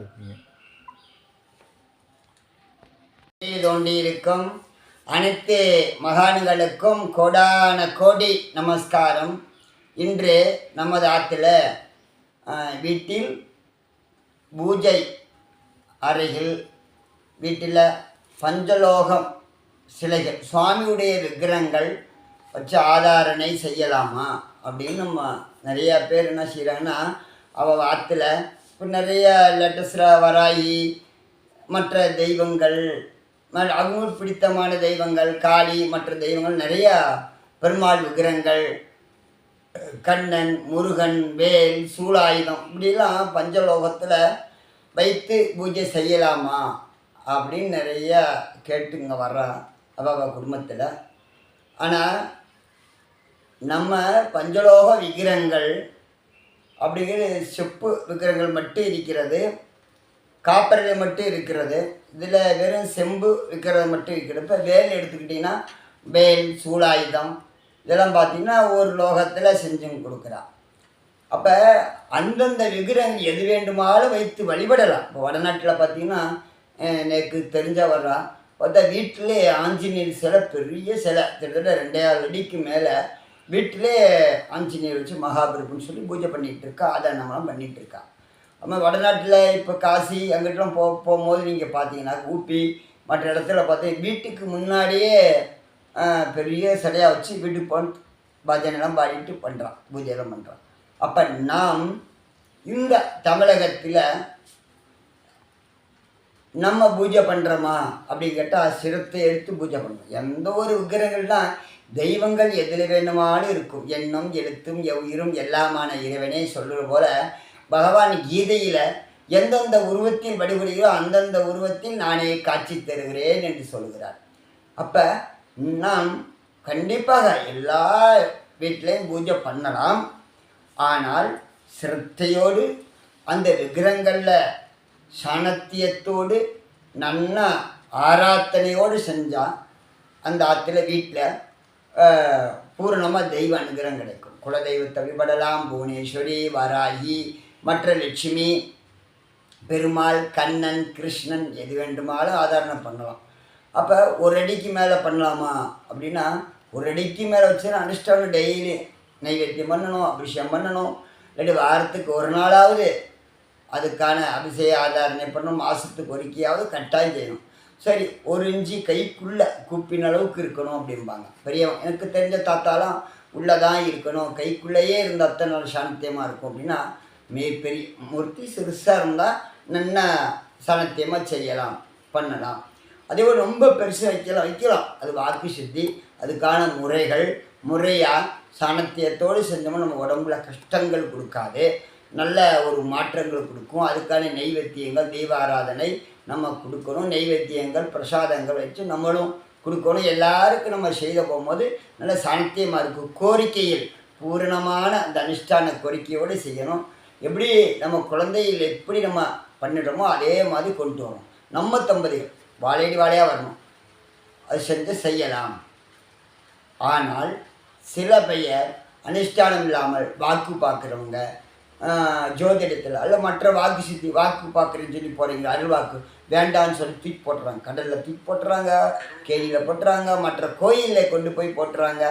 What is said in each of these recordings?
இருப்பீங்க. தோண்டியிருக்கும் அனைத்து மகான்களுக்கும் கோடான கோடி நமஸ்காரம். இன்று நமது ஆற்றுல வீட்டில் பூஜை அறையில் வீட்டில் பஞ்சலோகம் சிலைகள் சுவாமியுடைய விக்கிரகங்கள் வச்சு ஆதாரணை செய்யலாமா அப்படின்னு நம்ம நிறையா பேர் என்ன செய்கிறாங்கன்னா அவள் ஆற்றுல இப்போ நிறைய லேட்டஸ்டாக வராகி மற்ற தெய்வங்கள் அவங்களுக்கு பிடித்தமான தெய்வங்கள் காளி மற்ற தெய்வங்கள் நிறையா பெருமாள் விக்கிரகங்கள் கண்ணன் முருகன் வேல் சூலாயுதம் இப்படிலாம் பஞ்சலோகத்தில் வைத்து பூஜை செய்யலாமா அப்படின்னு நிறையா கேட்டுங்க வர்றான் அவள் குடும்பத்தில். ஆனால் நம்ம பஞ்சலோக விக்கிரகங்கள் அப்படிங்கிற செப்பு விக்கிரகங்கள் மட்டும் இருக்கிறது, காப்பரில் மட்டும் இருக்கிறது. இதில் வெறும் செம்பு விற்கிறது மட்டும் இருக்கிறது. இப்போ வேல் எடுத்துக்கிட்டிங்கன்னா வேல் சூலாயுதம் இதெல்லாம் பார்த்திங்கன்னா ஒரு லோகத்தில் செஞ்சும் கொடுக்குறான். அப்போ அந்தந்த விக்கிரகங்கள் எது வேண்டுமானாலும் வைத்து வழிபடலாம். இப்போ வடநாட்டில் பார்த்திங்கன்னா எனக்கு தெரிஞ்ச வர்றான் பார்த்தா வீட்டிலே ஆஞ்சநேயர் சிலை, பெரிய சிலை, கிட்டத்தட்ட 2000 அடிக்கு மேலே வீட்டிலே ஆஞ்சநேயர் வச்சு மகாபிரபுன்னு சொல்லி பூஜை பண்ணிகிட்டு இருக்கா, ஆதாரணமெல்லாம் பண்ணிகிட்டு இருக்கா. நம்ம வடநாட்டில் இப்போ காசி அங்கிட்டலாம் போகும்போது நீங்கள் பார்த்தீங்கன்னா ஊட்டி மற்ற இடத்துல பார்த்து வீட்டுக்கு முன்னாடியே பெரிய சிலையாக வச்சு வீட்டுக்கு போட்டு பஜனைலாம் பாடிட்டு பண்ணுறான், பூஜையெல்லாம் பண்ணுறான். அப்போ நாம் இந்த தமிழகத்தில் நம்ம பூஜை பண்ணுறோமா அப்படின்னு கேட்டால் சிரத்தை எடுத்து பூஜை பண்ணுறோம். எந்த ஒரு விக்கிரகங்கள்லாம் தெய்வங்கள் எதில் வேணுமானு இருக்கும். எண்ணம் எழுத்தும் உயிரும் எல்லாமான இறைவனே சொல்லுற போல் பகவான் கீதையில் எந்தெந்த உருவத்தில் வழிபடுகிறோ அந்தந்த உருவத்தில் நானே காட்சி தருகிறேன் என்று சொல்கிறார். அப்போ நாம் கண்டிப்பாக எல்லா வீட்டிலையும் பூஜை பண்ணலாம். ஆனால் சிரத்தையோடு அந்த விக்கிரகங்களில் சாணத்தியத்தோடு நல்ல ஆராத்தனையோடு செஞ்சால் அந்த ஆற்றுல வீட்டில் பூரணமாக தெய்வ அனுகிரகம் கிடைக்கும். குலதெய்வத்தை வழிபடலாம். புவனேஸ்வரி, வராகி, மற்ற லட்சுமி, பெருமாள், கண்ணன், கிருஷ்ணன் எது வேண்டுமானாலும் ஆதாரணம் பண்ணலாம். அப்போ ஒரு அடிக்கு மேலே பண்ணலாமா அப்படின்னா ஒரு அடிக்கு மேலே வச்சுன்னா அனுஷ்டானம் டெய்லி நைவேத்தியம் பண்ணணும், அபிஷேகம் பண்ணணும். இல்லாட்டி வாரத்துக்கு ஒரு நாளாவது அதுக்கான அபிஷேக ஆதாரணை பண்ணணும். மாதத்துக்கு ஒருக்கையாவது கட்டாயம் செய்யணும். சரி, 1 இன்ச்சு கைக்குள்ளே கூப்பின அளவுக்கு இருக்கணும் அப்படிம்பாங்க பெரியவன். எனக்கு தெரிஞ்ச தாத்தாலாம் உள்ளதான் இருக்கணும், கைக்குள்ளேயே இருந்த அத்தனை நாள் சாணத்தியமாக இருக்கும் அப்படின்னா மிகப்பெரிய மூர்த்தி சிறுசாக இருந்தால் நல்ல சாணத்தியமாக செய்யலாம், பண்ணலாம். அதே போல் ரொம்ப பெருசு வைக்கலாம். அது வாக்கு சித்தி, அதுக்கான முறையாக சாணத்தியத்தோடு செஞ்சோம்னா நம்ம உடம்புல கஷ்டங்கள் கொடுக்காது, நல்ல ஒரு மாற்றங்கள் கொடுக்கும். அதுக்கான நெய்வேத்தியங்கள் தெய்வ ஆராதனை நம்ம கொடுக்கணும். நெய்வேத்தியங்கள் பிரசாதங்கள் வச்சு நம்மளும் கொடுக்கணும். எல்லாருக்கும் நம்ம செய்த போகும்போது நல்ல சாணித்தியமாக இருக்கும். கோரிக்கையில் பூரணமான அந்த அனுஷ்டான கோரிக்கையோடு செய்யணும். எப்படி நம்ம குழந்தையில் எப்படி நம்ம பண்ணிடுறோமோ அதே மாதிரி கொண்டு வரணும். நம்ம தம்பதிகள் வாழையடி வாழையாக வரணும், அது செஞ்சு செய்யலாம். ஆனால் சில பெயர் அனுஷ்டானம் இல்லாமல் வாக்கு பார்க்குறவங்க ஜோதிடத்தில் அல்ல மற்ற வாக்கு சித்தி வாக்கு பார்க்குறேன்னு சொல்லி போகிறீங்க, அருள்வாக்கு வேண்டான்னு சொல்லி தூக்கி போட்டுறாங்க. கடலில் தூக்கி போட்டுறாங்க, கேணியில் போட்டுறாங்க, மற்ற கோயிலில் கொண்டு போய் போட்டுறாங்க.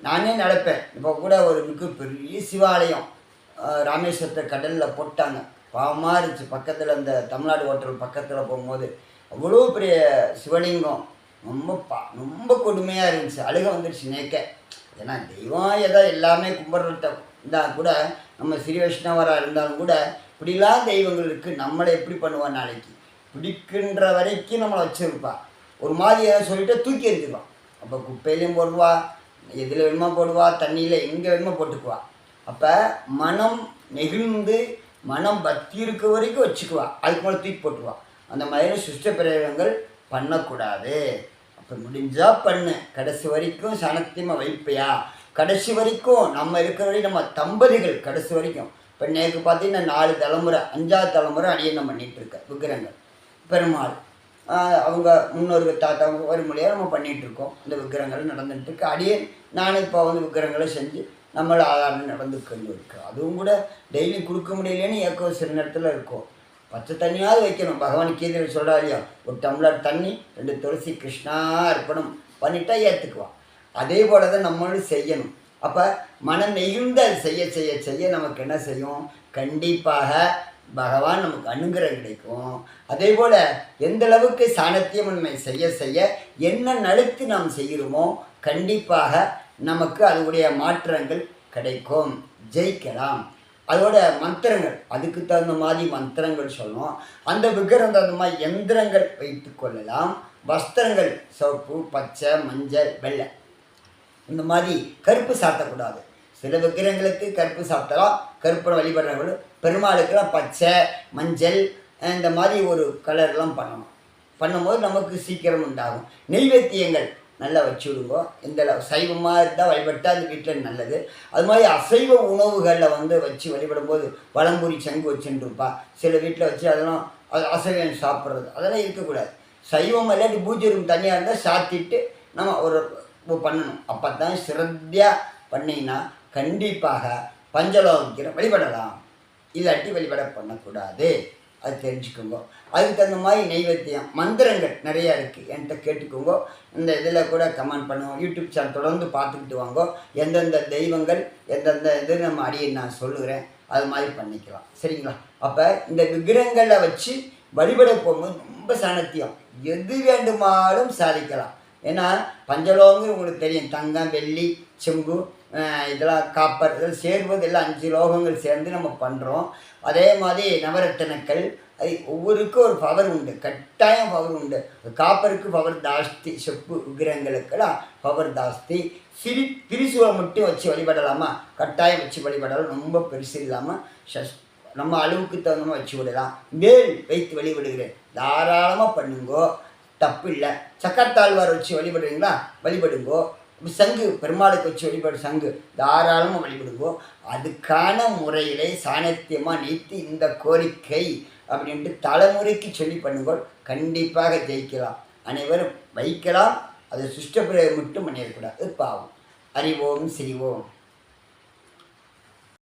நானே நடப்பேன். இப்போ கூட ஒரு பெரிய சிவாலயம் ராமேஸ்வரத்தை கடலில் போட்டாங்க. பாவமாக இருந்துச்சு. பக்கத்தில் அந்த தமிழ்நாடு ஹோட்டல் பக்கத்தில் போகும்போது அவ்வளோ பெரிய சிவலிங்கம் ரொம்ப கொடுமையாக இருந்துச்சு. அழுக வந்துடுச்சு நேக்க. ஏன்னா தெய்வம் ஏதோ எல்லாமே கும்பிட்றத இருந்தால் கூட நம்ம ஸ்ரீ வைஷ்ணவராக இருந்தாலும் கூட இப்படிலாம் தெய்வங்கள் இருக்குது. நம்மளை எப்படி பண்ணுவான் நாளைக்கு பிடிக்கின்ற வரைக்கும் நம்மளை வச்சுருப்பா. ஒரு மாதிரி ஏதாவது சொல்லிவிட்டு தூக்கி எறிஞ்சிடுவான். அப்போ குப்பையிலையும் போடுவா, எதில் வேணுமா போடுவா, தண்ணியில் எங்கே வேணுமா போட்டுக்குவா. அப்போ மனம் நெகிழ்ந்து மனம் பக்தி இருக்க வரைக்கும் வச்சுக்குவா, அதுக்கு மேலே தூக்கி போட்டுருவா. அந்த மாதிரி சுஷ்ட பிரயோகங்கள் பண்ணக்கூடாது. அப்போ முடிஞ்சால் பண்ணு, கடைசி வரைக்கும் சனத்தியமாக வைப்பையா, கடைசி வரைக்கும் நம்ம இருக்கிற வரைக்கும் நம்ம தம்பதிகள் கடைசி வரைக்கும். இப்போ நேற்று பார்த்தீங்கன்னா 4 தலைமுறை 5வது தலைமுறை அடியனம் பண்ணிகிட்ருக்க விக்கிரகங்கள் பெருமாள் அவங்க முன்னோர்கள் தாத்தா ஒரு மொழியாக நம்ம பண்ணிகிட்ருக்கோம். அந்த விக்கிரகங்கள் நடந்துகிட்ருக்கு. அடியே நானும் இப்போ விக்கிரகங்களை செஞ்சு நம்மளை ஆதாரம் நடந்துக்கொண்டு இருக்கு. அதுவும் கூட டெய்லி கொடுக்க முடியலன்னு ஏக்கோ சில நேரத்தில் இருக்கும். பச்சை தண்ணியாவது வைக்கணும். பகவான் கீதையில் சொல்கிறா இல்லையா, ஒரு டம்ளர் தண்ணி 2 துளசி கிருஷ்ணா அர்ப்பணம் பண்ணிட்டா ஏற்றுக்குவான். அதே போல தான் நம்மளும் செய்யணும். அப்போ மனம் நெகிழ்ந்து அது செய்ய செய்ய செய்ய நமக்கு என்ன செய்யும், கண்டிப்பாக பகவான் நமக்கு அனுகிரகம் கிடைக்கும். அதே போல் எந்த அளவுக்கு சாணத்தியம் உண்மை செய்ய செய்ய என்ன நடத்தி நாம் செய்கிறோமோ கண்டிப்பாக நமக்கு அதனுடைய மாற்றங்கள் கிடைக்கும், ஜெயிக்கலாம். அதோட மந்திரங்கள் அதுக்கு தகுந்த மாதிரி மந்திரங்கள் சொல்லணும். அந்த விக்கிரம் தகுந்த மாதிரி எந்திரங்கள் வைத்து கொள்ளலாம். வஸ்திரங்கள் சிவப்பு, பச்சை, மஞ்சள், வெள்ளை, இந்த மாதிரி கருப்பு சாத்தக்கூடாது. சில விக்கிரங்களுக்கு கருப்பு சாப்பிடலாம், கருப்பை வழிபடுறவங்களும். பெருமாளுக்கெல்லாம் பச்சை, மஞ்சள் இந்த மாதிரி ஒரு கலர்லாம் பண்ணணும். பண்ணும்போது நமக்கு சீக்கிரம் உண்டாகும். நெய்வேத்தியங்கள் நல்லா வச்சு விடுங்கோ. இந்த சைவமாக இருந்தால் வழிபட்டால் அது வீட்டில் நல்லது. அது மாதிரி அசைவ உணவுகளில் வச்சு வழிபடும்போது வளம்புரி சங்கு வச்சுருப்பா. சில வீட்டில் வச்சு அதெல்லாம் அசைவம் சாப்பிட்றது அதெல்லாம் இருக்கக்கூடாது. சைவம் இல்லாட்டி பூஜை ரூம் தனியாக இருந்தால் சாத்திட்டு நம்ம ஒரு பண்ணணும். அப்போ தான் சிரத்தையாக பண்ணிங்கன்னா கண்டிப்பாக பஞ்சலோகிக்கிற வழிபடலாம். இல்லாட்டி வழிபட பண்ணக்கூடாது. அது தெரிஞ்சுக்கோங்க. அதுக்கு தகுந்த மாதிரி நெய்வேத்தியம் மந்திரங்கள் நிறையா இருக்குது, என்கிட்ட கேட்டுக்கோங்க. இந்த இதில் கூட கமெண்ட் பண்ணுவோம். யூடியூப் சேனல் தொடர்ந்து பார்த்துக்கிட்டு வாங்க. எந்தெந்த தெய்வங்கள் எந்தெந்த இது நம்ம அடியை நான் சொல்லுகிறேன், அது மாதிரி பண்ணிக்கலாம். சரிங்களா? அப்போ இந்த விக்கிரங்களை வச்சு வழிபட போகும்போது ரொம்ப சாணத்தியம், எது வேண்டுமானாலும் சாதிக்கலாம். ஏன்னா பஞ்சலோகங்கள் உங்களுக்கு தெரியும், தங்கம், வெள்ளி, செம்பு, இதெல்லாம் காப்பர், இதெல்லாம் சேர்வது எல்லாம் 5 லோகங்கள் சேர்ந்து நம்ம பண்ணுறோம். அதே மாதிரி நவரத்தினக்கள், அது ஒவ்வொருக்கும் ஒரு பவர் உண்டு, கட்டாயம் பவர் உண்டு. காப்பருக்கு பவர் ஜாஸ்தி, செப்பு விக்கிரகங்களுக்கெல்லாம் பவர் ஜாஸ்தி. திரிசூலம் மட்டும் வச்சு வழிபடலாமா? கட்டாயம் வச்சு வழிபடலாம். ரொம்ப பெருசு இல்லாமல் நம்ம அளவுக்கு தகுந்த வச்சு விடலாம். வேல் வைத்து வழிபடுகிறேன், தாராளமாக பண்ணுங்கோ, தப்பு இல்லை. சக்கரத்தாழ்வார் வச்சு வழிபடுறீங்களா? வழிபடுங்கோ. சங்கு பெருமாளுக்கு வச்சு வழிபாடு சங்கு தாராளமாக வழிபடுங்கோ. அதுக்கான முறையிலே சாணத்தியமாக நீத்து இந்த கோரிக்கை அப்படின்ட்டு தலைமுறைக்கு சொல்லி பண்ணுங்கோ. கண்டிப்பாக ஜெயிக்கலாம். அனைவரும் வைக்கலாம். அதை சுஷ்டப்பிரயோகம் மட்டும் பண்ணிடக்கூடாது, பாவம். அறிவோம், செய்வோம்.